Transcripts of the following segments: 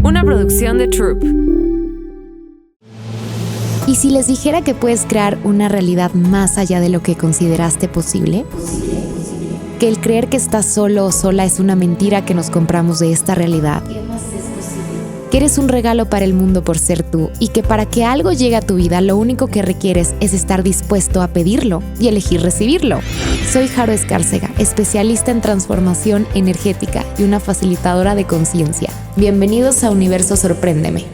una producción de Troop. ¿Y si les dijera que puedes crear una realidad más allá de lo que consideraste posible? Que el creer que estás solo o sola es una mentira que nos compramos de esta realidad. Que eres un regalo para el mundo por ser tú y que para que algo llegue a tu vida lo único que requieres es estar dispuesto a pedirlo y elegir recibirlo. Soy Jaro Escárcega, especialista en transformación energética y una facilitadora de conciencia. Bienvenidos a Universo Sorpréndeme.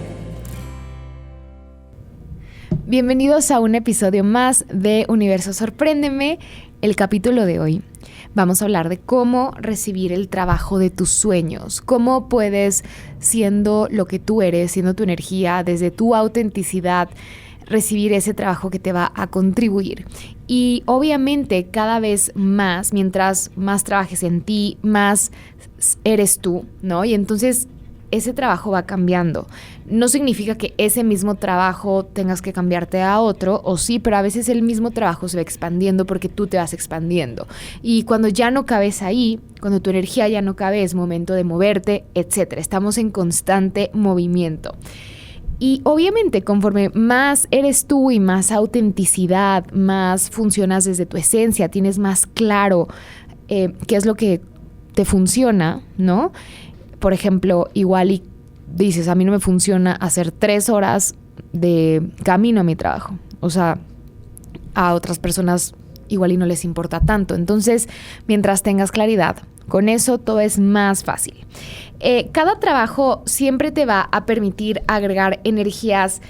Bienvenidos a un episodio más de Universo Sorpréndeme. El capítulo de hoy vamos a hablar de cómo recibir el trabajo de tus sueños, cómo puedes, siendo lo que tú eres, siendo tu energía, desde tu autenticidad, recibir ese trabajo que te va a contribuir. Y obviamente cada vez más, mientras más trabajes en ti, más eres tú, ¿no? Y entonces ese trabajo va cambiando. No significa que ese mismo trabajo tengas que cambiarte a otro, o sí, pero a veces el mismo trabajo se va expandiendo porque tú te vas expandiendo. Y cuando ya no cabes ahí, cuando tu energía ya no cabe, es momento de moverte, etc. Estamos en constante movimiento. Y obviamente conforme más eres tú y más autenticidad, más funcionas desde tu esencia, tienes más claro qué es lo que te funciona, ¿no? Por ejemplo, igual y dices, a mí no me funciona hacer 3 horas de camino a mi trabajo. O sea, a otras personas igual y no les importa tanto. Entonces, mientras tengas claridad, con eso todo es más fácil. Cada trabajo siempre te va a permitir agregar energías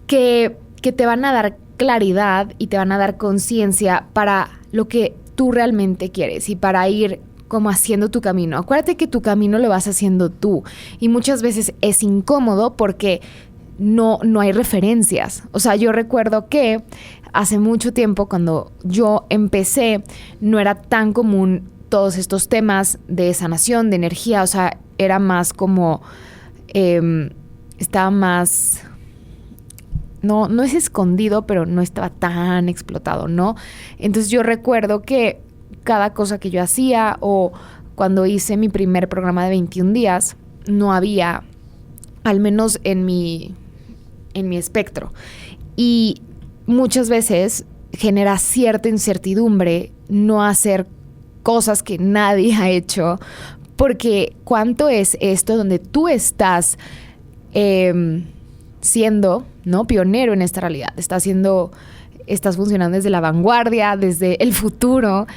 que te van a dar claridad y te van a dar conciencia para lo que tú realmente quieres y para ir como haciendo tu camino. Acuérdate que tu camino lo vas haciendo tú y muchas veces es incómodo porque no hay referencias. O sea, yo recuerdo que hace mucho tiempo cuando yo empecé no era tan común todos estos temas de sanación, de energía. O sea, era más como estaba más, no es escondido, pero no estaba tan explotado, ¿no? Entonces yo recuerdo que cada cosa que yo hacía o cuando hice mi primer programa de 21 días, no había, al menos en mi espectro. Y muchas veces genera cierta incertidumbre no hacer cosas que nadie ha hecho, porque ¿cuánto es esto donde tú estás siendo, ¿no?, pionero en esta realidad? Estás funcionando desde la vanguardia, desde el futuro,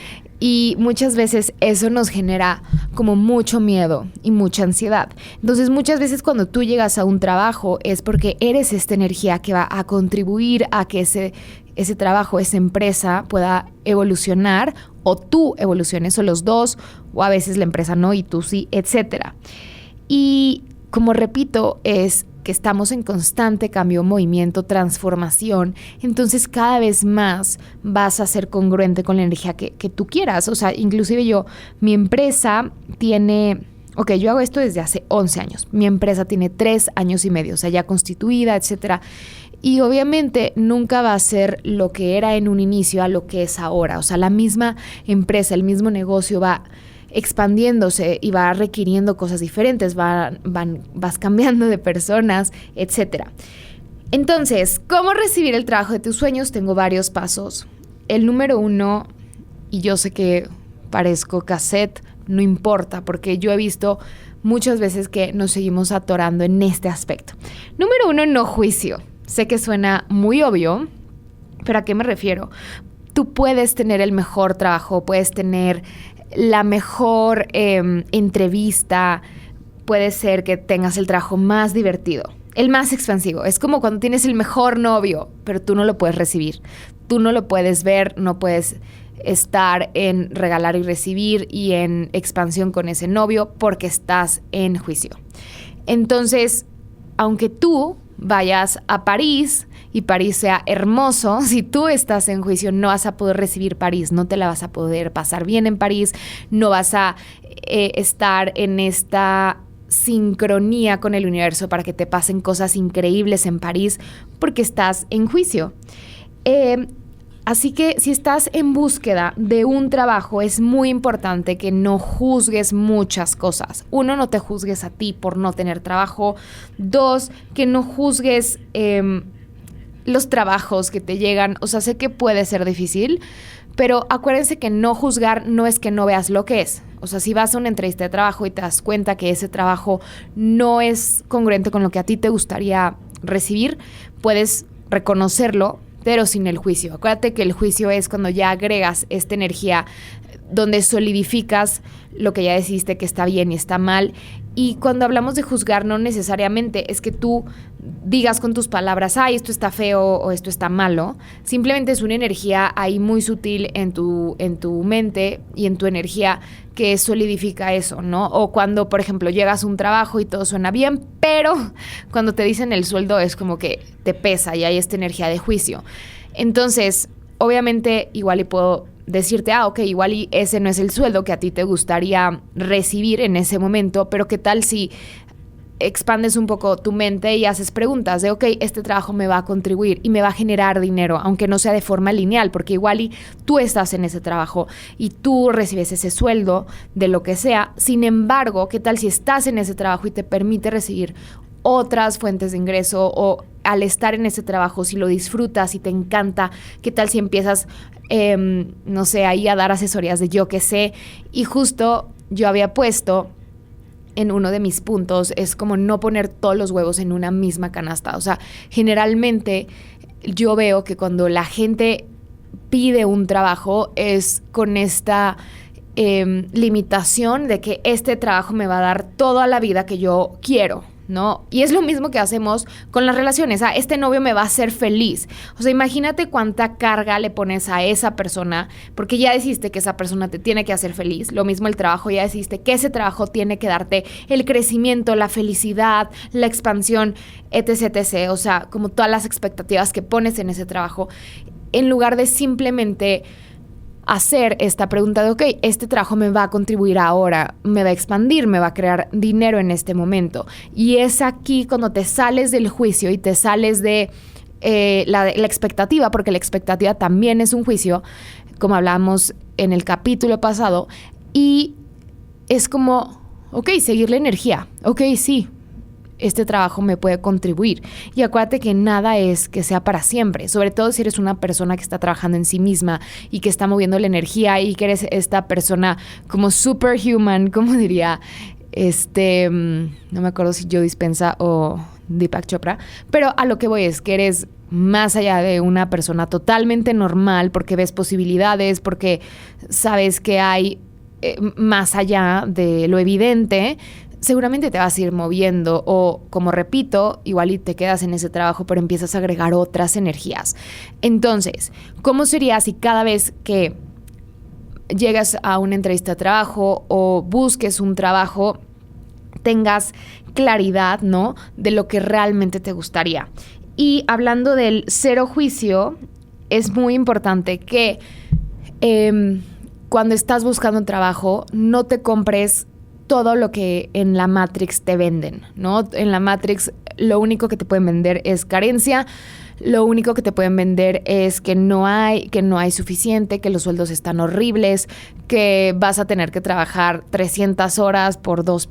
y muchas veces eso nos genera como mucho miedo y mucha ansiedad. Entonces muchas veces cuando tú llegas a un trabajo es porque eres esta energía que va a contribuir a que ese trabajo, esa empresa pueda evolucionar, o tú evoluciones, o los dos, o a veces la empresa no y tú sí, etcétera. Y como repito, es que estamos en constante cambio, movimiento, transformación, entonces cada vez más vas a ser congruente con la energía que tú quieras. O sea, inclusive mi empresa tiene, yo hago esto desde hace 11 años, mi empresa tiene 3 años y medio, o sea, ya constituida, etcétera. Y obviamente nunca va a ser lo que era en un inicio a lo que es ahora. O sea, la misma empresa, el mismo negocio va expandiéndose y va requiriendo cosas diferentes, vas cambiando de personas, etcétera. Entonces, ¿cómo recibir el trabajo de tus sueños? Tengo varios pasos. El número 1, y yo sé que parezco cassette, no importa, porque yo he visto muchas veces que nos seguimos atorando en este aspecto. Número 1, no juicio. Sé que suena muy obvio, pero ¿a qué me refiero? Tú puedes tener el mejor trabajo, puedes tener la mejor entrevista, puede ser que tengas el trabajo más divertido, el más expansivo. Es como cuando tienes el mejor novio, pero tú no lo puedes recibir. Tú no lo puedes ver, no puedes estar en regalar y recibir y en expansión con ese novio porque estás en juicio. Entonces, aunque tú vayas a París y París sea hermoso, si tú estás en juicio no vas a poder recibir París, no te la vas a poder pasar bien en París, no vas a estar en esta sincronía con el universo para que te pasen cosas increíbles en París porque estás en juicio. Así que si estás en búsqueda de un trabajo, es muy importante que no juzgues muchas cosas. 1, no te juzgues a ti por no tener trabajo. 2, que no juzgues los trabajos que te llegan. O sea, sé que puede ser difícil, pero acuérdense que no juzgar no es que no veas lo que es. O sea, si vas a una entrevista de trabajo y te das cuenta que ese trabajo no es congruente con lo que a ti te gustaría recibir, puedes reconocerlo, pero sin el juicio. Acuérdate que el juicio es cuando ya agregas esta energía donde solidificas lo que ya decidiste que está bien y está mal. Y cuando hablamos de juzgar, no necesariamente es que tú digas con tus palabras, ay, esto está feo o esto está malo. Simplemente es una energía ahí muy sutil en tu mente y en tu energía que solidifica eso, ¿no? O cuando, por ejemplo, llegas a un trabajo y todo suena bien, pero cuando te dicen el sueldo es como que te pesa y hay esta energía de juicio. Entonces, obviamente, igual y puedo decirte, ok, igual y ese no es el sueldo que a ti te gustaría recibir en ese momento, pero ¿qué tal si expandes un poco tu mente y haces preguntas de, ok, este trabajo me va a contribuir y me va a generar dinero, aunque no sea de forma lineal, porque igual y tú estás en ese trabajo y tú recibes ese sueldo de lo que sea. Sin embargo, ¿qué tal si estás en ese trabajo y te permite recibir otras fuentes de ingreso? O al estar en ese trabajo, si lo disfrutas y te encanta, ¿qué tal si empiezas, no sé, ahí a dar asesorías de yo qué sé? Y justo yo había puesto en uno de mis puntos, es como no poner todos los huevos en una misma canasta. O sea, generalmente yo veo que cuando la gente pide un trabajo es con esta limitación de que este trabajo me va a dar toda la vida que yo quiero, ¿no? Y es lo mismo que hacemos con las relaciones. Este novio me va a hacer feliz. O sea, imagínate cuánta carga le pones a esa persona, porque ya decidiste que esa persona te tiene que hacer feliz. Lo mismo el trabajo, ya decidiste que ese trabajo tiene que darte el crecimiento, la felicidad, la expansión, etc, etc. O sea, como todas las expectativas que pones en ese trabajo, en lugar de simplemente hacer esta pregunta de, ok, este trabajo me va a contribuir ahora, me va a expandir, me va a crear dinero en este momento. Y es aquí cuando te sales del juicio y te sales de la expectativa, porque la expectativa también es un juicio, como hablábamos en el capítulo pasado, y es como, ok, seguir la energía, ok, sí, este trabajo me puede contribuir. Y acuérdate que nada es que sea para siempre, sobre todo si eres una persona que está trabajando en sí misma y que está moviendo la energía y que eres esta persona como superhuman, como diría, no me acuerdo si Joe Dispenza o Deepak Chopra, pero a lo que voy es que eres más allá de una persona totalmente normal porque ves posibilidades, porque sabes que hay más allá de lo evidente. Seguramente te vas a ir moviendo o, como repito, igual y te quedas en ese trabajo, pero empiezas a agregar otras energías. Entonces, ¿cómo sería si cada vez que llegas a una entrevista de trabajo o busques un trabajo, tengas claridad, ¿no?, de lo que realmente te gustaría? Y hablando del cero juicio, es muy importante que cuando estás buscando un trabajo, no te compres todo lo que en la Matrix te venden, ¿no? En la Matrix lo único que te pueden vender es carencia, lo único que te pueden vender es que no hay suficiente, que los sueldos están horribles, que vas a tener que trabajar 300 horas por $2.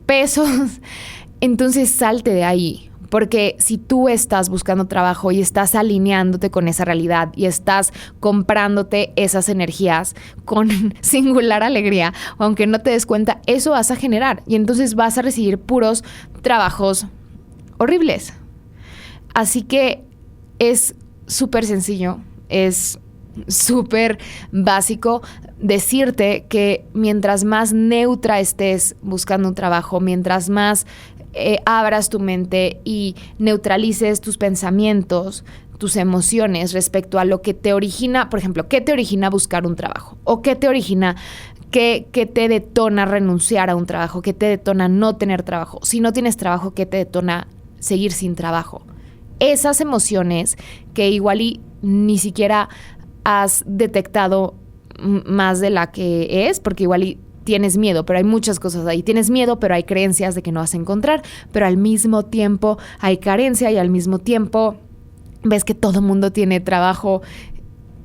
Entonces salte de ahí. Porque si tú estás buscando trabajo y estás alineándote con esa realidad y estás comprándote esas energías con singular alegría, aunque no te des cuenta, eso vas a generar. Y entonces vas a recibir puros trabajos horribles. Así que es súper sencillo, es súper básico decirte que mientras más neutra estés buscando un trabajo, mientras más abras tu mente y neutralices tus pensamientos, tus emociones respecto a lo que te origina, por ejemplo, ¿qué te origina buscar un trabajo? ¿O qué te origina, qué te detona renunciar a un trabajo? ¿Qué te detona no tener trabajo? Si no tienes trabajo, ¿qué te detona seguir sin trabajo? Esas emociones que igual y ni siquiera has detectado más de la que es, porque igual y tienes miedo, pero hay muchas cosas ahí. Tienes miedo, pero hay creencias de que no vas a encontrar, pero al mismo tiempo hay carencia y al mismo tiempo ves que todo el mundo tiene trabajo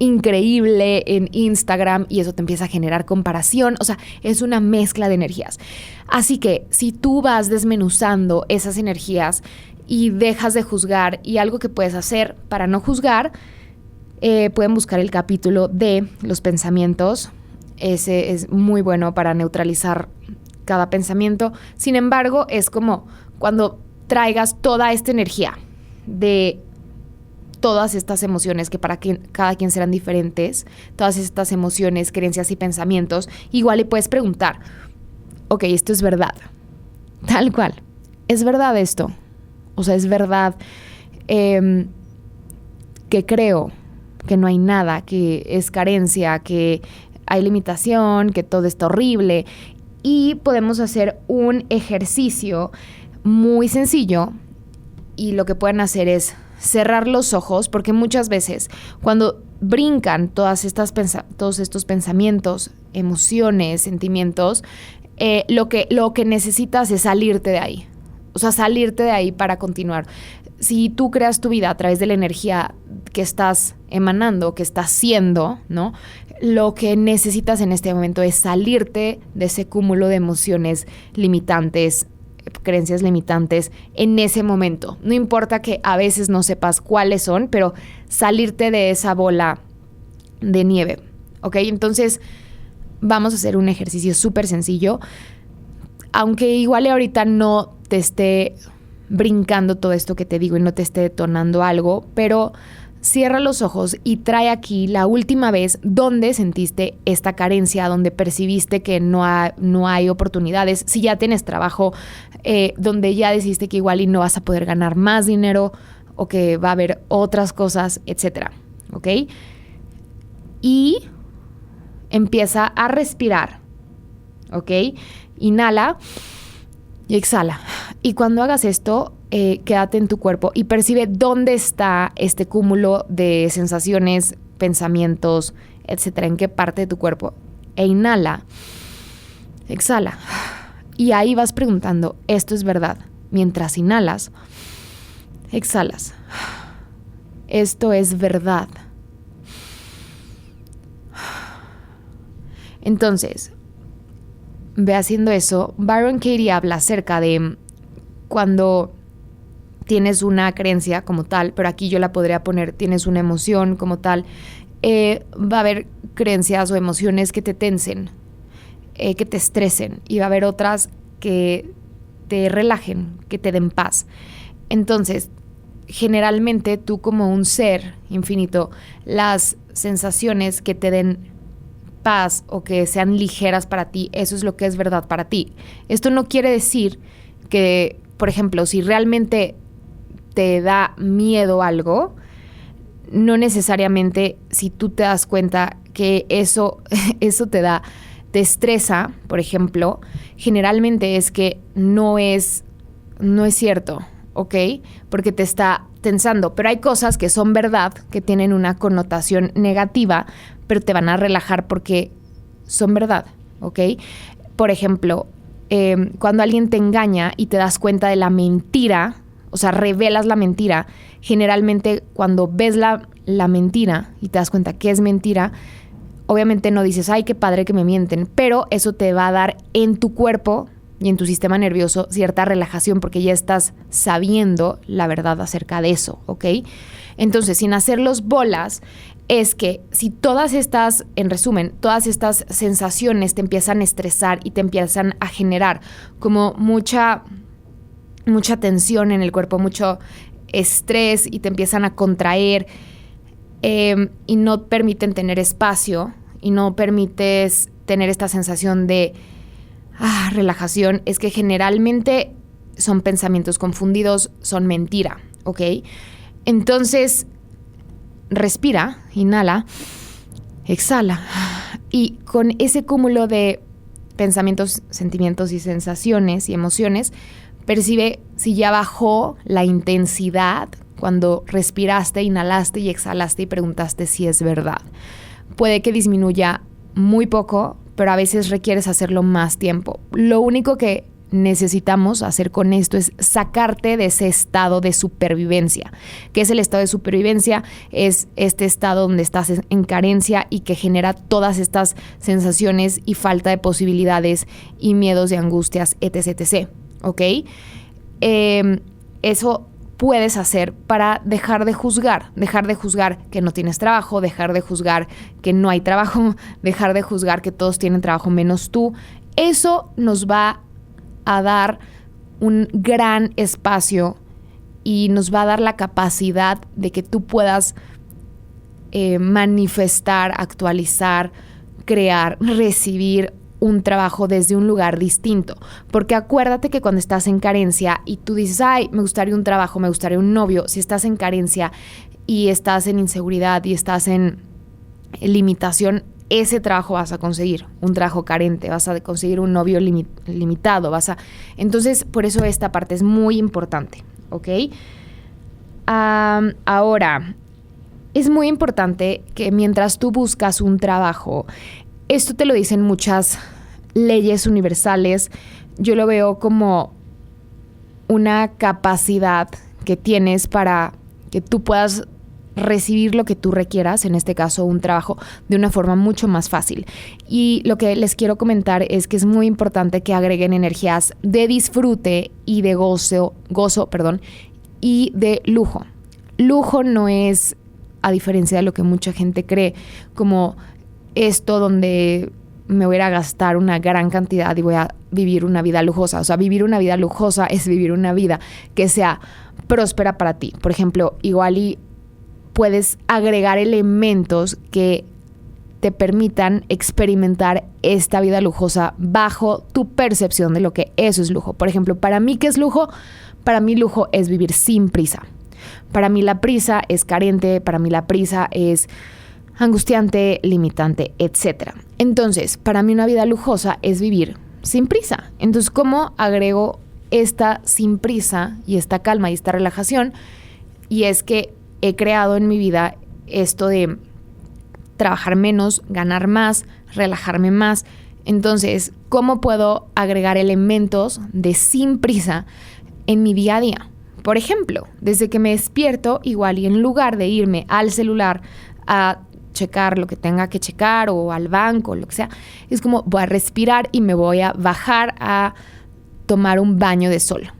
increíble en Instagram y eso te empieza a generar comparación. O sea, es una mezcla de energías. Así que si tú vas desmenuzando esas energías y dejas de juzgar, y algo que puedes hacer para no juzgar, pueden buscar el capítulo de los pensamientos. Ese es muy bueno para neutralizar cada pensamiento. Sin embargo, es como cuando traigas toda esta energía de todas estas emociones que para cada quien serán diferentes, todas estas emociones, creencias y pensamientos, igual le puedes preguntar, ok, esto es verdad, tal cual, ¿es verdad esto? O sea, ¿es verdad que creo que no hay nada, que es carencia, que hay limitación, que todo está horrible? Y podemos hacer un ejercicio muy sencillo y lo que pueden hacer es cerrar los ojos, porque muchas veces cuando brincan todos estos pensamientos, emociones, sentimientos, lo que necesitas es salirte de ahí. O sea, salirte de ahí para continuar. Si tú creas tu vida a través de la energía que estás emanando, que estás siendo, ¿no? Lo que necesitas en este momento es salirte de ese cúmulo de emociones limitantes, creencias limitantes en ese momento. No importa que a veces no sepas cuáles son, pero salirte de esa bola de nieve, ¿ok? Entonces, vamos a hacer un ejercicio súper sencillo. Aunque igual ahorita no te esté brincando todo esto que te digo y no te esté detonando algo, pero cierra los ojos y trae aquí la última vez donde sentiste esta carencia, donde percibiste que no hay oportunidades. Si ya tienes trabajo, donde ya decidiste que igual y no vas a poder ganar más dinero o que va a haber otras cosas, etcétera, ¿ok? Y empieza a respirar, ¿ok? Inhala y exhala. Y cuando hagas esto, quédate en tu cuerpo y percibe dónde está este cúmulo de sensaciones, pensamientos, etcétera, en qué parte de tu cuerpo. E inhala, exhala. Y ahí vas preguntando, ¿esto es verdad? Mientras inhalas, exhalas. Esto es verdad. Entonces, ve haciendo eso. Byron Katie habla acerca de cuando tienes una creencia como tal, pero aquí yo la podría poner, tienes una emoción como tal, va a haber creencias o emociones que te tensen, que te estresen, y va a haber otras que te relajen, que te den paz. Entonces, generalmente tú como un ser infinito, las sensaciones que te den paz o que sean ligeras para ti, eso es lo que es verdad para ti. Esto no quiere decir que, por ejemplo, si realmente te da miedo algo, no necesariamente si tú te das cuenta que eso te estresa, por ejemplo, generalmente es que no es cierto, ¿ok? Porque te está tensando. Pero hay cosas que son verdad, que tienen una connotación negativa, pero te van a relajar porque son verdad, ¿ok? Por ejemplo, cuando alguien te engaña y te das cuenta de la mentira, o sea, revelas la mentira, generalmente cuando ves la mentira y te das cuenta que es mentira, obviamente no dices, ay, qué padre que me mienten, pero eso te va a dar en tu cuerpo y en tu sistema nervioso cierta relajación porque ya estás sabiendo la verdad acerca de eso, ¿ok? Entonces, sin hacerlos bolas, es que si todas estas, en resumen, todas estas sensaciones te empiezan a estresar y te empiezan a generar como mucha tensión en el cuerpo, mucho estrés y te empiezan a contraer y no permiten tener espacio y no permites tener esta sensación de relajación, es que generalmente son pensamientos confundidos, son mentira, ¿ok? Entonces, respira, inhala, exhala. Y con ese cúmulo de pensamientos, sentimientos y sensaciones y emociones, percibe si ya bajó la intensidad cuando respiraste, inhalaste y exhalaste y preguntaste si es verdad. Puede que disminuya muy poco, pero a veces requieres hacerlo más tiempo. Lo único que necesitamos hacer con esto es sacarte de ese estado de supervivencia. ¿Qué es el estado de supervivencia? Es este estado donde estás en carencia y que genera todas estas sensaciones y falta de posibilidades y miedos y angustias, etc, etc. ¿Ok? Eso puedes hacer para dejar de juzgar que no tienes trabajo, dejar de juzgar que no hay trabajo, dejar de juzgar que todos tienen trabajo menos tú. Eso nos va a dar un gran espacio y nos va a dar la capacidad de que tú puedas manifestar, actualizar, crear, recibir un trabajo desde un lugar distinto. Porque acuérdate que cuando estás en carencia y tú dices, ay, me gustaría un trabajo, me gustaría un novio, si estás en carencia y estás en inseguridad y estás en limitación, ese trabajo vas a conseguir, un trabajo carente, vas a conseguir un novio limitado, entonces por eso esta parte es muy importante, ¿ok? Ahora, es muy importante que mientras tú buscas un trabajo, esto te lo dicen muchas leyes universales, yo lo veo como una capacidad que tienes para que tú puedas recibir lo que tú requieras, en este caso un trabajo, de una forma mucho más fácil. Y lo que les quiero comentar es que es muy importante que agreguen energías de disfrute y de gozo, y de lujo. Lujo no es, a diferencia de lo que mucha gente cree, como esto donde me voy a gastar una gran cantidad y voy a vivir una vida lujosa. O sea, vivir una vida lujosa es vivir una vida que sea próspera para ti. Por ejemplo, igual y puedes agregar elementos que te permitan experimentar esta vida lujosa bajo tu percepción de lo que eso es lujo. Por ejemplo, para mí, ¿qué es lujo? Para mí lujo es vivir sin prisa. Para mí la prisa es carente, para mí la prisa es angustiante, limitante, etc. Entonces, para mí una vida lujosa es vivir sin prisa. Entonces, ¿cómo agrego esta sin prisa y esta calma y esta relajación? Y es que he creado en mi vida esto de trabajar menos, ganar más, relajarme más. Entonces, ¿cómo puedo agregar elementos de sin prisa en mi día a día? Por ejemplo, desde que me despierto, igual y en lugar de irme al celular a checar lo que tenga que checar o al banco, lo que sea, es como voy a respirar y me voy a bajar a tomar un baño de sol.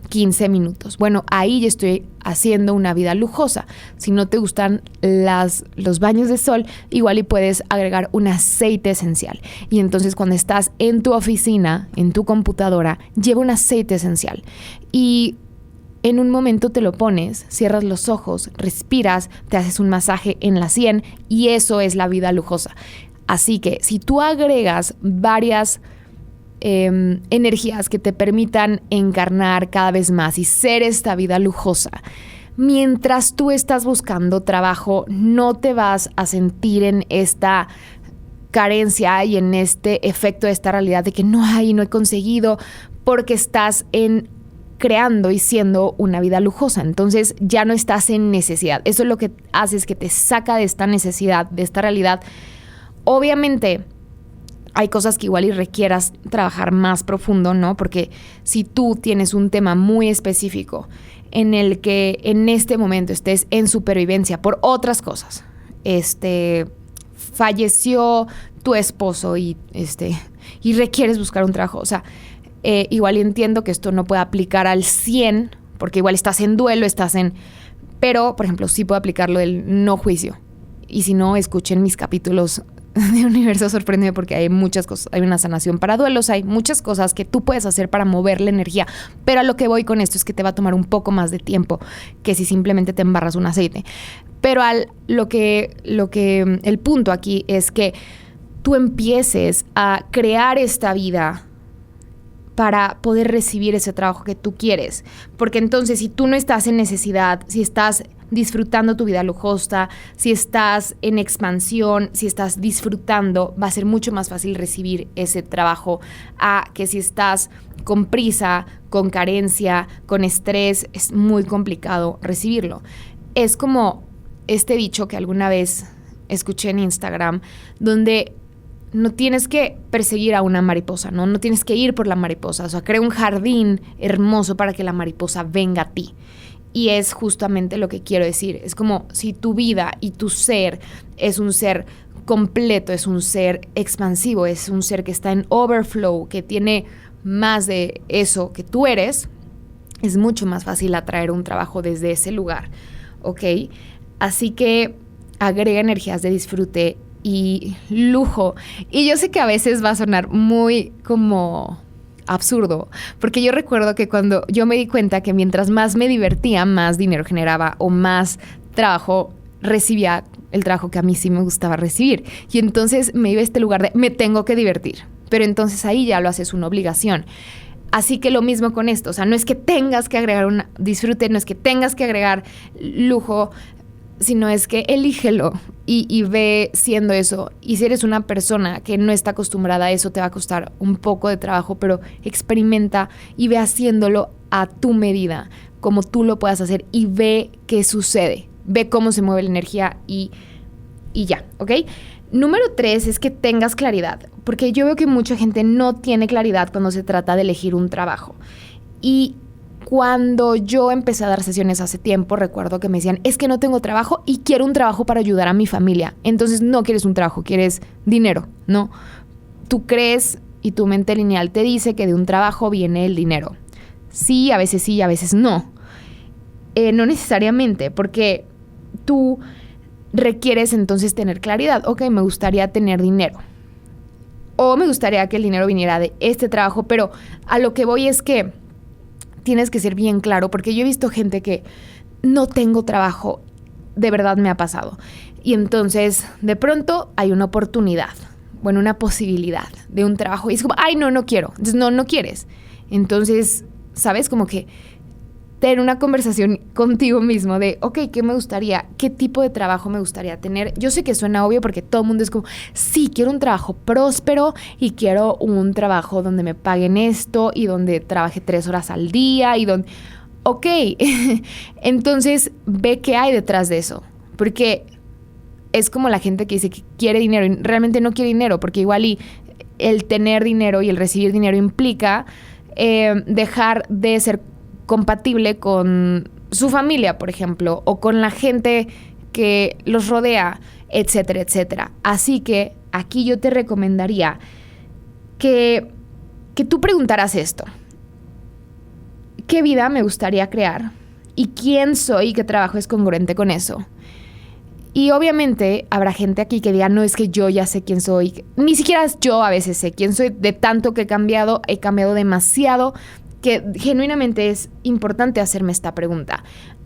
15 minutos. Bueno, ahí ya estoy haciendo una vida lujosa. Si no te gustan los baños de sol, igual y puedes agregar un aceite esencial. Y entonces cuando estás en tu oficina, en tu computadora, lleva un aceite esencial. Y en un momento te lo pones, cierras los ojos, respiras, te haces un masaje en la sien y eso es la vida lujosa. Así que si tú agregas varias energías que te permitan encarnar cada vez más y ser esta vida lujosa, mientras tú estás buscando trabajo, no te vas a sentir en esta carencia y en este efecto de esta realidad de que no he conseguido, porque estás creando y siendo una vida lujosa. Entonces ya no estás en necesidad. Eso es lo que hace, es que te saca de esta necesidad, de esta realidad. Obviamente hay cosas que igual y requieras trabajar más profundo, ¿no? Porque si tú tienes un tema muy específico en el que en este momento estés en supervivencia por otras cosas, falleció tu esposo y requieres buscar un trabajo, o sea, igual entiendo que esto no puede aplicar al 100, porque igual estás en duelo, pero, por ejemplo, sí puedo aplicar lo del no juicio. Y si no, escuchen mis capítulos de Universo Sorpréndeme, porque hay muchas cosas, hay una sanación para duelos, hay muchas cosas que tú puedes hacer para mover la energía, pero a lo que voy con esto es que te va a tomar un poco más de tiempo que si simplemente te embarras un aceite. Pero el punto aquí es que tú empieces a crear esta vida para poder recibir ese trabajo que tú quieres. Porque entonces, si tú no estás en necesidad, si estás disfrutando tu vida lujosa, si estás en expansión, si estás disfrutando, va a ser mucho más fácil recibir ese trabajo a que si estás con prisa, con carencia, con estrés, es muy complicado recibirlo. Es como este dicho que alguna vez escuché en Instagram, donde no tienes que perseguir a una mariposa, ¿no? No tienes que ir por la mariposa. O sea, crea un jardín hermoso para que la mariposa venga a ti. Y es justamente lo que quiero decir. Es como si tu vida y tu ser es un ser completo, es un ser expansivo, es un ser que está en overflow, que tiene más de eso que tú eres, es mucho más fácil atraer un trabajo desde ese lugar, ¿ok? Así que agrega energías de disfrute y lujo. Y yo sé que a veces va a sonar muy como absurdo, porque yo recuerdo que cuando yo me di cuenta que mientras más me divertía, más dinero generaba o más trabajo recibía, el trabajo que a mí sí me gustaba recibir. Y entonces me iba a este lugar de me tengo que divertir, pero entonces ahí ya lo haces una obligación. Así que lo mismo con esto, o sea, no es que tengas que agregar un disfrute, no es que tengas que agregar lujo, sino es que elígelo y ve siendo eso. Y si eres una persona que no está acostumbrada a eso, te va a costar un poco de trabajo, pero experimenta y ve haciéndolo a tu medida, como tú lo puedas hacer y ve qué sucede, ve cómo se mueve la energía y ya, ¿ok? Número 3 es que tengas claridad, porque yo veo que mucha gente no tiene claridad cuando se trata de elegir un trabajo. Y cuando yo empecé a dar sesiones hace tiempo, recuerdo que me decían, es que no tengo trabajo y quiero un trabajo para ayudar a mi familia. Entonces no quieres un trabajo, quieres dinero, ¿no? Tú crees y tu mente lineal te dice que de un trabajo viene el dinero. Sí, a veces no. No necesariamente, porque tú requieres entonces tener claridad. Ok, me gustaría tener dinero. O me gustaría que el dinero viniera de este trabajo, pero a lo que voy es que tienes que ser bien claro, porque yo he visto gente que no tengo trabajo, de verdad me ha pasado. Y entonces, de pronto hay una oportunidad, bueno, una posibilidad de un trabajo. Y es como, ay, no quiero. Entonces, no quieres. Entonces, ¿sabes? Como que tener una conversación contigo mismo de, ok, ¿qué me gustaría? ¿Qué tipo de trabajo me gustaría tener? Yo sé que suena obvio porque todo el mundo es como, sí, quiero un trabajo próspero y quiero un trabajo donde me paguen esto y donde trabaje 3 horas al día y donde... Ok, entonces ve qué hay detrás de eso, porque es como la gente que dice que quiere dinero y realmente no quiere dinero, porque igual y el tener dinero y el recibir dinero implica dejar de ser compatible con su familia, por ejemplo, o con la gente que los rodea, etcétera, etcétera. Así que aquí yo te recomendaría que tú preguntaras esto. ¿Qué vida me gustaría crear? ¿Y quién soy y qué trabajo es congruente con eso? Y obviamente habrá gente aquí que diga, no, es que yo ya sé quién soy. Ni siquiera yo a veces sé quién soy, de tanto que he cambiado demasiado, que genuinamente es importante hacerme esta pregunta.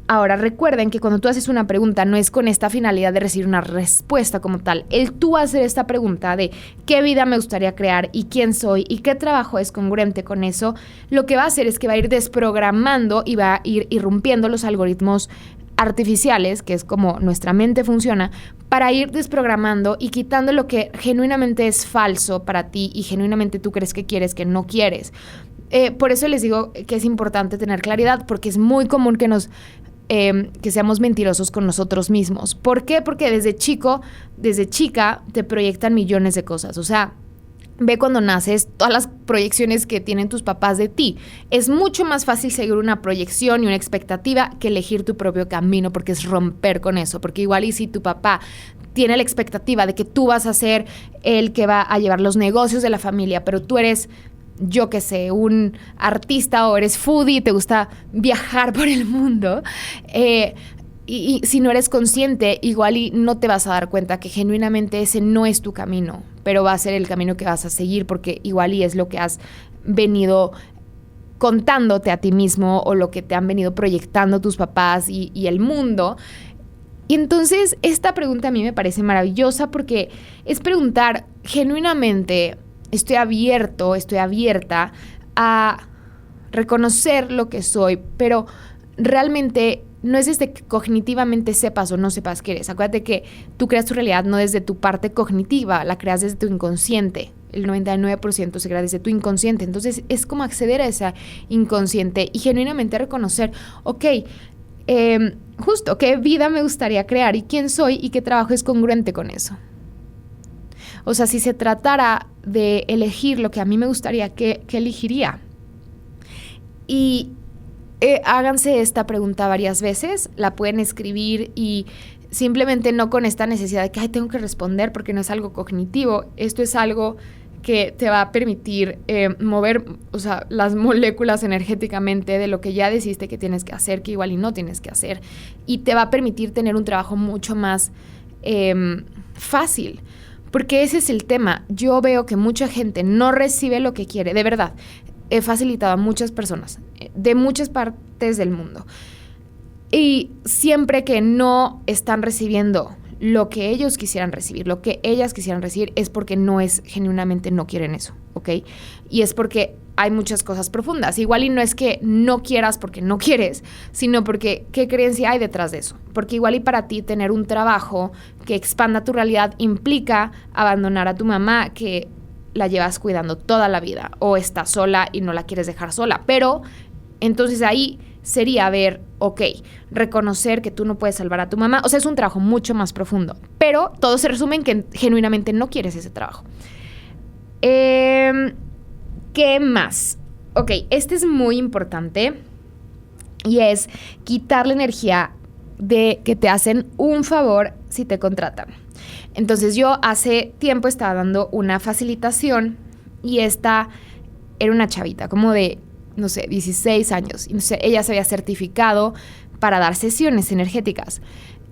Ahora, recuerden que cuando tú haces una pregunta no es con esta finalidad de recibir una respuesta como tal. El tú hacer esta pregunta de qué vida me gustaría crear y quién soy y qué trabajo es congruente con eso, lo que va a hacer es que va a ir desprogramando y va a ir irrumpiendo los algoritmos artificiales, que es como nuestra mente funciona, para ir desprogramando y quitando lo que genuinamente es falso para ti y genuinamente tú crees que quieres, que no quieres. Por eso les digo que es importante tener claridad, porque es muy común que seamos mentirosos con nosotros mismos. ¿Por qué? Porque desde chica te proyectan millones de cosas. O sea, ve cuando naces todas las proyecciones que tienen tus papás de ti. Es mucho más fácil seguir una proyección y una expectativa que elegir tu propio camino, porque es romper con eso. Porque igual y si tu papá tiene la expectativa de que tú vas a ser el que va a llevar los negocios de la familia, pero tú eres, yo qué sé, un artista o eres foodie y te gusta viajar por el mundo, y si no eres consciente, igual y no te vas a dar cuenta que genuinamente ese no es tu camino, pero va a ser el camino que vas a seguir, porque igual y es lo que has venido contándote a ti mismo o lo que te han venido proyectando tus papás y el mundo. Y entonces esta pregunta a mí me parece maravillosa, porque es preguntar genuinamente, estoy abierta a reconocer lo que soy, pero realmente no es desde que cognitivamente sepas o no sepas qué eres. Acuérdate que tú creas tu realidad no desde tu parte cognitiva, la creas desde tu inconsciente. El 99% se crea desde tu inconsciente. Entonces es como acceder a ese inconsciente y genuinamente reconocer, ok, justo, ¿qué vida me gustaría crear y quién soy y qué trabajo es congruente con eso? O sea, si se tratara de elegir lo que a mí me gustaría, ¿qué elegiría? Y háganse esta pregunta varias veces, la pueden escribir y simplemente no con esta necesidad de que tengo que responder porque no es algo cognitivo. Esto es algo que te va a permitir mover, o sea, las moléculas energéticamente de lo que ya decidiste que tienes que hacer, que igual y no tienes que hacer. Y te va a permitir tener un trabajo mucho más fácil. Porque ese es el tema. Yo veo que mucha gente no recibe lo que quiere. De verdad, he facilitado a muchas personas de muchas partes del mundo. Y siempre que no están recibiendo lo que ellos quisieran recibir, lo que ellas quisieran recibir, es porque genuinamente no quieren eso, ¿ok? Y es porque hay muchas cosas profundas. Igual y no es que no quieras porque no quieres, sino porque ¿qué creencia hay detrás de eso? Porque igual y para ti tener un trabajo que expanda tu realidad implica abandonar a tu mamá que la llevas cuidando toda la vida, o estás sola y no la quieres dejar sola. Pero entonces ahí sería ver, ok, reconocer que tú no puedes salvar a tu mamá. O sea, es un trabajo mucho más profundo, pero todo se resume en que genuinamente no quieres ese trabajo. ¿Qué más? Ok, este es muy importante y es quitar la energía de que te hacen un favor si te contratan. Entonces yo hace tiempo estaba dando una facilitación y esta era una chavita como de, no sé, 16 años. Y no sé, ella se había certificado para dar sesiones energéticas.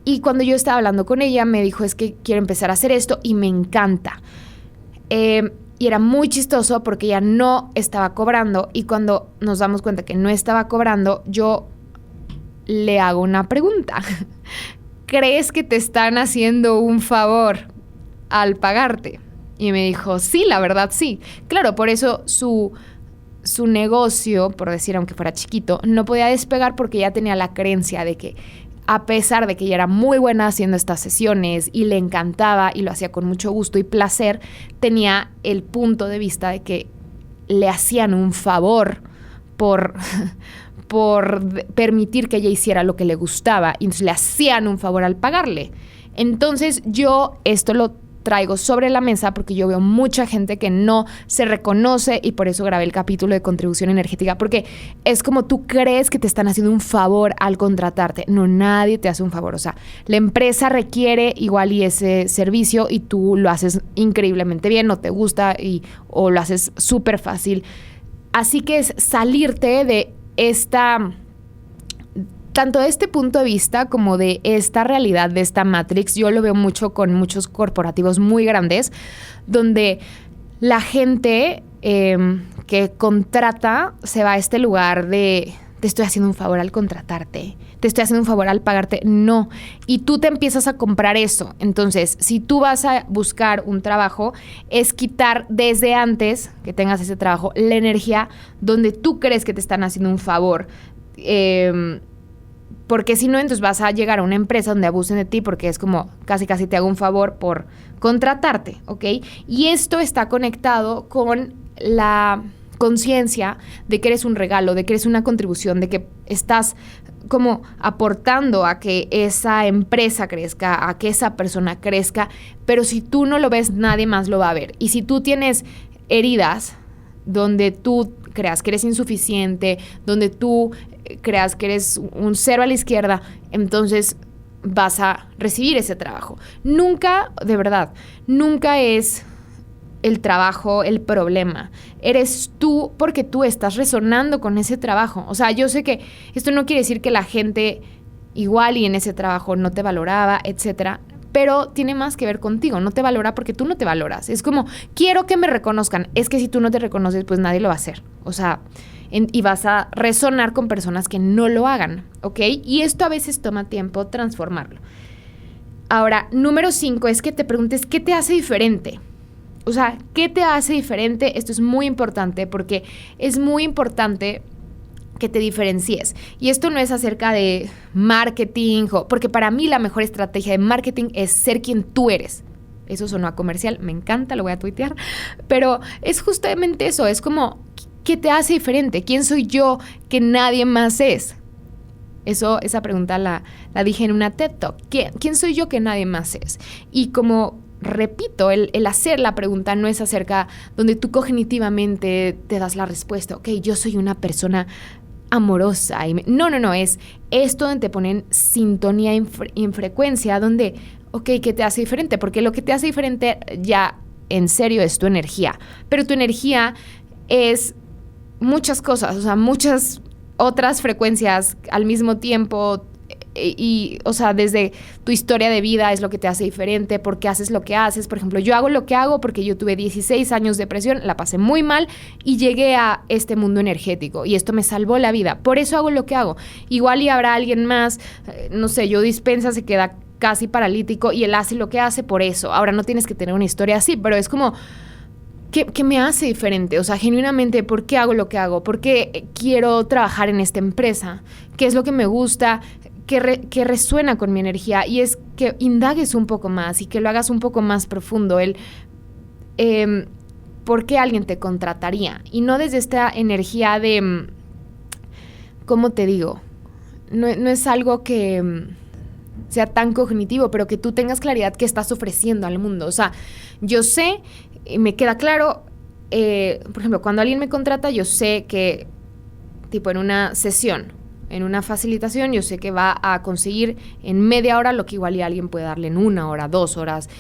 Y cuando yo estaba hablando con ella, me dijo, es que quiero empezar a hacer esto y me encanta. Y era muy chistoso porque ella no estaba cobrando. Y cuando nos damos cuenta que no estaba cobrando, yo le hago una pregunta. ¿Crees que te están haciendo un favor al pagarte? Y me dijo, sí, la verdad sí. Claro, por eso su negocio, por decir, aunque fuera chiquito, no podía despegar porque ella tenía la creencia de que a pesar de que ella era muy buena haciendo estas sesiones y le encantaba y lo hacía con mucho gusto y placer, tenía el punto de vista de que le hacían un favor por permitir que ella hiciera lo que le gustaba y entonces le hacían un favor al pagarle. Entonces yo esto lo traigo sobre la mesa porque yo veo mucha gente que no se reconoce y por eso grabé el capítulo de contribución energética, porque es como tú crees que te están haciendo un favor al contratarte. No, nadie te hace un favor. O sea, la empresa requiere igual y ese servicio y tú lo haces increíblemente bien, no te gusta o lo haces súper fácil. Así que es salirte de tanto de este punto de vista como de esta realidad, de esta Matrix. Yo lo veo mucho con muchos corporativos muy grandes, donde la gente que contrata se va a este lugar de te estoy haciendo un favor al contratarte, te estoy haciendo un favor al pagarte. No, y tú te empiezas a comprar eso. Entonces, si tú vas a buscar un trabajo, es quitar desde antes que tengas ese trabajo la energía donde tú crees que te están haciendo un favor. Porque si no, entonces vas a llegar a una empresa donde abusen de ti porque es como casi te hago un favor por contratarte, ¿ok? Y esto está conectado con la conciencia de que eres un regalo, de que eres una contribución, de que estás como aportando a que esa empresa crezca, a que esa persona crezca, pero si tú no lo ves, nadie más lo va a ver. Y si tú tienes heridas donde tú creas que eres insuficiente, donde tú creas que eres un cero a la izquierda, entonces vas a recibir ese trabajo. Nunca, de verdad, nunca es el trabajo el problema. Eres tú porque tú estás resonando con ese trabajo. O sea, yo sé que esto no quiere decir que la gente igual y en ese trabajo no te valoraba, etcétera, pero tiene más que ver contigo. No te valora porque tú no te valoras. Es como, quiero que me reconozcan. Es que si tú no te reconoces, pues nadie lo va a hacer. O sea, y vas a resonar con personas que no lo hagan, ¿ok? Y esto a veces toma tiempo transformarlo. Ahora, número 5 es que te preguntes, ¿qué te hace diferente? O sea, ¿qué te hace diferente? Esto es muy importante porque es muy importante que te diferencies. Y esto no es acerca de marketing, porque para mí la mejor estrategia de marketing es ser quien tú eres. Eso sonó a comercial, me encanta, lo voy a tuitear. Pero es justamente eso, es como, ¿qué te hace diferente? ¿Quién soy yo que nadie más es? Esa pregunta la dije en una TED Talk. ¿Quién soy yo que nadie más es? Y como repito, el hacer la pregunta no es acerca donde tú cognitivamente te das la respuesta. Ok, yo soy una persona amorosa. No, es esto donde te ponen sintonía y en frecuencia, donde, ok, ¿qué te hace diferente? Porque lo que te hace diferente ya en serio es tu energía. Pero tu energía es muchas cosas, o sea, muchas otras frecuencias al mismo tiempo. Y, o sea, desde tu historia de vida es lo que te hace diferente, por qué haces lo que haces. Por ejemplo, yo hago lo que hago porque yo tuve 16 años de depresión, la pasé muy mal y llegué a este mundo energético y esto me salvó la vida. Por eso hago lo que hago. Igual y habrá alguien más, no sé, Joe Dispenza se queda casi paralítico y él hace lo que hace por eso. Ahora no tienes que tener una historia así, pero es como... ¿Qué me hace diferente? O sea, genuinamente, ¿por qué hago lo que hago? ¿Por qué quiero trabajar en esta empresa? ¿Qué es lo que me gusta? Que resuena con mi energía, y es que indagues un poco más y que lo hagas un poco más profundo, ¿por qué alguien te contrataría? Y no desde esta energía de, ¿cómo te digo? No es algo que sea tan cognitivo, pero que tú tengas claridad que estás ofreciendo al mundo. O sea, yo sé, me queda claro, por ejemplo, cuando alguien me contrata, yo sé que, tipo en una sesión, en una facilitación, yo sé que va a conseguir en media hora lo que igual y alguien puede darle en 1 hora, 2 horas,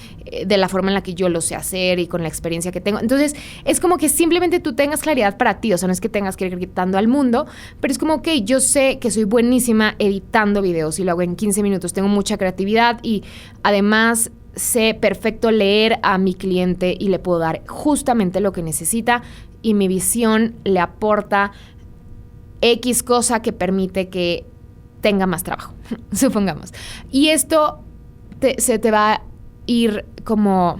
de la forma en la que yo lo sé hacer y con la experiencia que tengo. Entonces, es como que simplemente tú tengas claridad para ti, o sea, no es que tengas que ir gritando al mundo, pero es como, ok, yo sé que soy buenísima editando videos y lo hago en 15 minutos, tengo mucha creatividad y además sé perfecto leer a mi cliente y le puedo dar justamente lo que necesita y mi visión le aporta X cosa que permite que tenga más trabajo, supongamos. Y esto se te va a ir como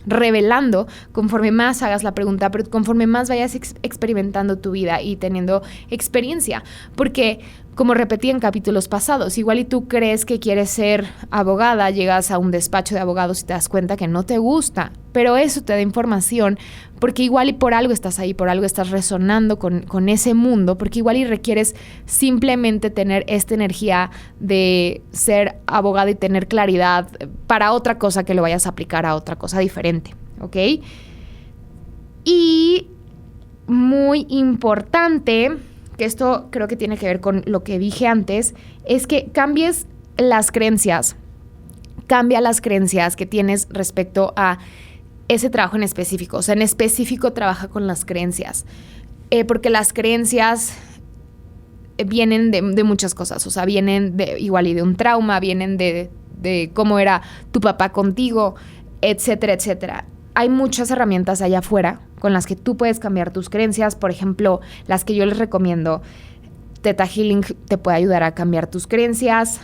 revelando conforme más hagas la pregunta, pero conforme más vayas experimentando tu vida y teniendo experiencia. Porque, como repetí en capítulos pasados, igual y tú crees que quieres ser abogada, llegas a un despacho de abogados y te das cuenta que no te gusta, pero eso te da información, porque igual y por algo estás ahí, por algo estás resonando con ese mundo, porque igual y requieres simplemente tener esta energía de ser abogada y tener claridad para otra cosa que lo vayas a aplicar a otra cosa diferente, ¿ok? Y muy importante, que esto creo que tiene que ver con lo que dije antes, es que cambies las creencias. Cambia las creencias que tienes respecto a ese trabajo en específico. O sea, en específico trabaja con las creencias. Porque las creencias vienen de muchas cosas. O sea, vienen igual y de un trauma, vienen de cómo era tu papá contigo, etcétera, etcétera. Hay muchas herramientas allá afuera con las que tú puedes cambiar tus creencias. Por ejemplo, las que yo les recomiendo, Theta Healing te puede ayudar a cambiar tus creencias,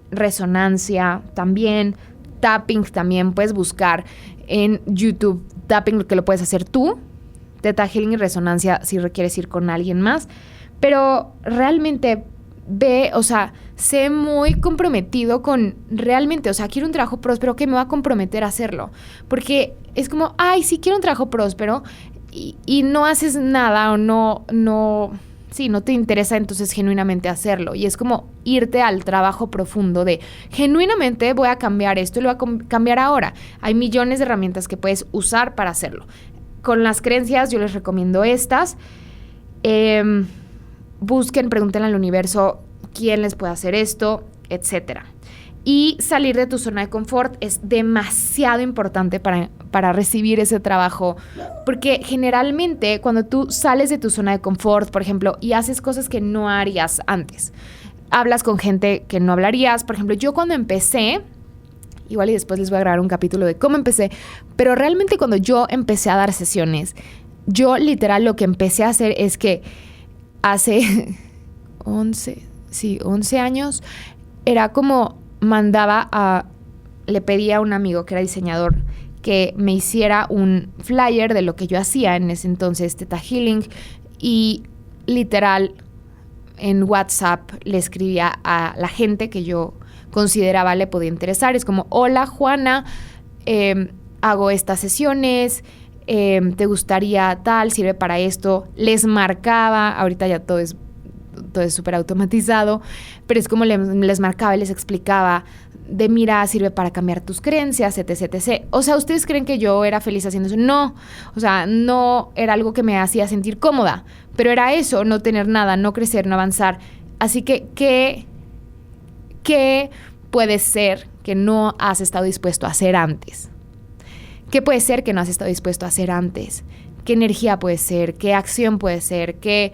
resonancia también, tapping también puedes buscar en YouTube, tapping que lo puedes hacer tú, Theta Healing y resonancia si requieres ir con alguien más, pero realmente sé muy comprometido con realmente, o sea, quiero un trabajo próspero, que me va a comprometer a hacerlo, porque es como, ay, sí quiero un trabajo próspero y no haces nada o no te interesa entonces genuinamente hacerlo, y es como irte al trabajo profundo de genuinamente voy a cambiar esto y lo voy a cambiar ahora. Hay millones de herramientas que puedes usar para hacerlo. Con las creencias yo les recomiendo estas. Busquen, pregunten al universo quién les puede hacer esto, etcétera. Y salir de tu zona de confort es demasiado importante para recibir ese trabajo, porque generalmente cuando tú sales de tu zona de confort, por ejemplo, y haces cosas que no harías antes, hablas con gente que no hablarías. Por ejemplo, yo cuando empecé, igual y después les voy a grabar un capítulo de cómo empecé, pero realmente cuando yo empecé a dar sesiones, yo literal lo que empecé a hacer es que hace 11 años, era como le pedí a un amigo que era diseñador que me hiciera un flyer de lo que yo hacía en ese entonces, Theta Healing, y literal en WhatsApp le escribía a la gente que yo consideraba le podía interesar. Es como, hola Juana, hago estas sesiones, ¿te gustaría tal? ¿Sirve para esto? Les marcaba, ahorita ya todo es todo es súper automatizado, pero es como les marcaba y les explicaba de mira, sirve para cambiar tus creencias, etc, etc. O sea, ¿ustedes creen que yo era feliz haciendo eso? No, o sea, no era algo que me hacía sentir cómoda, pero era eso, no tener nada, no crecer, no avanzar. Así que, ¿qué puede ser que no has estado dispuesto a hacer antes? ¿Qué puede ser que no has estado dispuesto a hacer antes? ¿Qué energía puede ser? ¿Qué acción puede ser? ¿Qué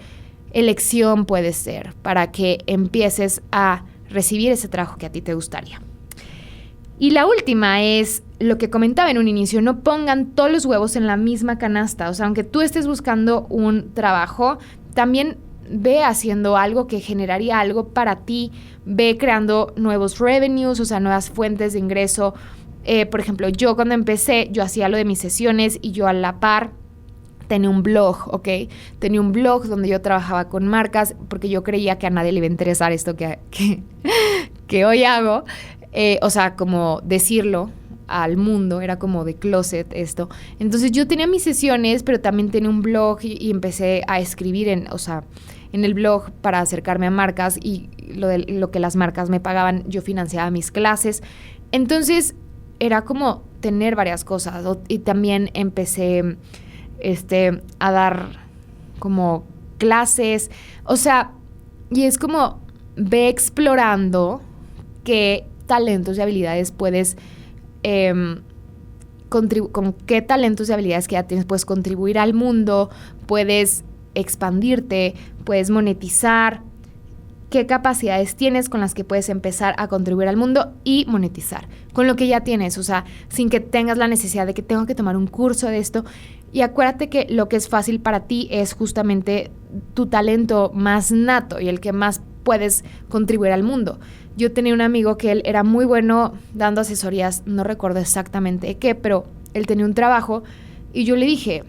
elección puede ser para que empieces a recibir ese trabajo que a ti te gustaría? Y la última es lo que comentaba en un inicio, no pongan todos los huevos en la misma canasta. O sea, aunque tú estés buscando un trabajo, también ve haciendo algo que generaría algo para ti, ve creando nuevos revenues, o sea, nuevas fuentes de ingreso. Por ejemplo, yo cuando empecé, yo hacía lo de mis sesiones y yo a la par tenía un blog, ¿ok? Tenía un blog donde yo trabajaba con marcas porque yo creía que a nadie le iba a interesar esto que hoy hago. O sea, como decirlo al mundo, era como de closet esto. Entonces yo tenía mis sesiones, pero también tenía un blog y empecé a escribir en el blog para acercarme a marcas y lo que las marcas me pagaban, yo financiaba mis clases. Entonces era como tener varias cosas y también empecé a dar como clases, o sea, y es como ve explorando qué talentos y habilidades puedes con qué talentos y habilidades que ya tienes puedes contribuir al mundo, puedes expandirte, puedes monetizar, qué capacidades tienes con las que puedes empezar a contribuir al mundo y monetizar con lo que ya tienes, o sea, sin que tengas la necesidad de que tengo que tomar un curso de esto. Y acuérdate que lo que es fácil para ti es justamente tu talento más nato y el que más puedes contribuir al mundo. Yo tenía un amigo que él era muy bueno dando asesorías, no recuerdo exactamente qué, pero él tenía un trabajo y yo le dije,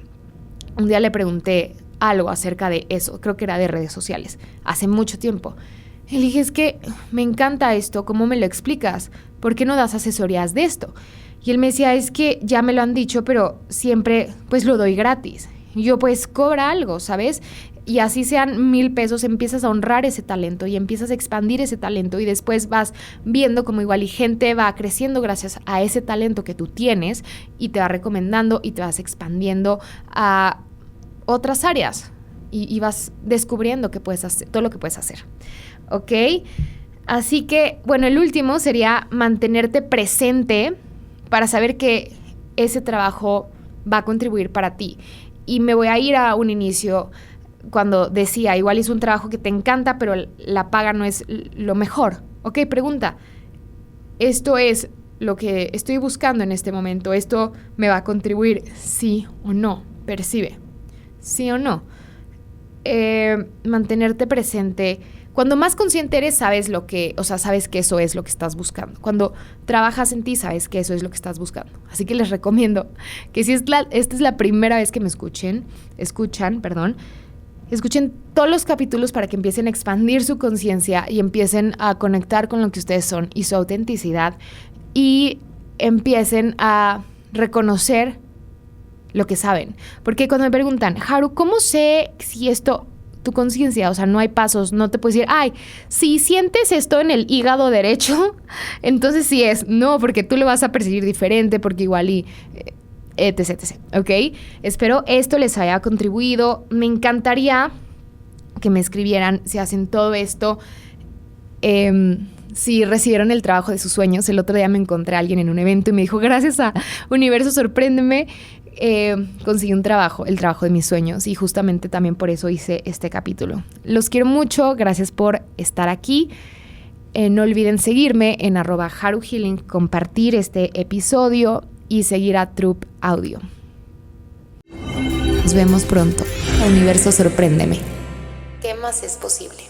un día le pregunté algo acerca de eso, creo que era de redes sociales, hace mucho tiempo. Y le dije, es que me encanta esto, ¿cómo me lo explicas? ¿Por qué no das asesorías de esto? Y él me decía, es que ya me lo han dicho, pero siempre pues lo doy gratis. Y yo pues cobra algo, ¿sabes? Y así sean 1,000 pesos, empiezas a honrar ese talento y empiezas a expandir ese talento y después vas viendo como igual y gente va creciendo gracias a ese talento que tú tienes y te va recomendando y te vas expandiendo a otras áreas y vas descubriendo que puedes hacer, todo lo que puedes hacer, ¿ok? Así que, bueno, el último sería mantenerte presente para saber que ese trabajo va a contribuir para ti. Y me voy a ir a un inicio cuando decía, igual es un trabajo que te encanta, pero la paga no es lo mejor. Ok, pregunta, ¿esto es lo que estoy buscando en este momento? ¿Esto me va a contribuir? ¿Sí o no? Percibe. ¿Sí o no? Mantenerte presente. Cuando más consciente eres, sabes sabes que eso es lo que estás buscando. Cuando trabajas en ti, sabes que eso es lo que estás buscando. Así que les recomiendo que si esta es la primera vez que me escuchen todos los capítulos para que empiecen a expandir su conciencia y empiecen a conectar con lo que ustedes son y su autenticidad y empiecen a reconocer lo que saben. Porque cuando me preguntan, Haru, ¿cómo sé si esto, tu conciencia, o sea, no hay pasos, no te puedes decir, ay, si sientes esto en el hígado derecho, entonces sí es, no, porque tú lo vas a percibir diferente, porque igual y etc, ¿ok? Espero esto les haya contribuido. Me encantaría que me escribieran si hacen todo esto, si recibieron el trabajo de sus sueños. El otro día me encontré a alguien en un evento y me dijo, gracias a Universo Sorpréndeme, conseguí el trabajo de mis sueños y justamente también por eso hice este capítulo. Los quiero mucho, gracias por estar aquí. No olviden seguirme en @HaruHealing, compartir este episodio y seguir a Troop Audio. Nos vemos pronto. Universo Sorpréndeme. ¿Qué más es posible?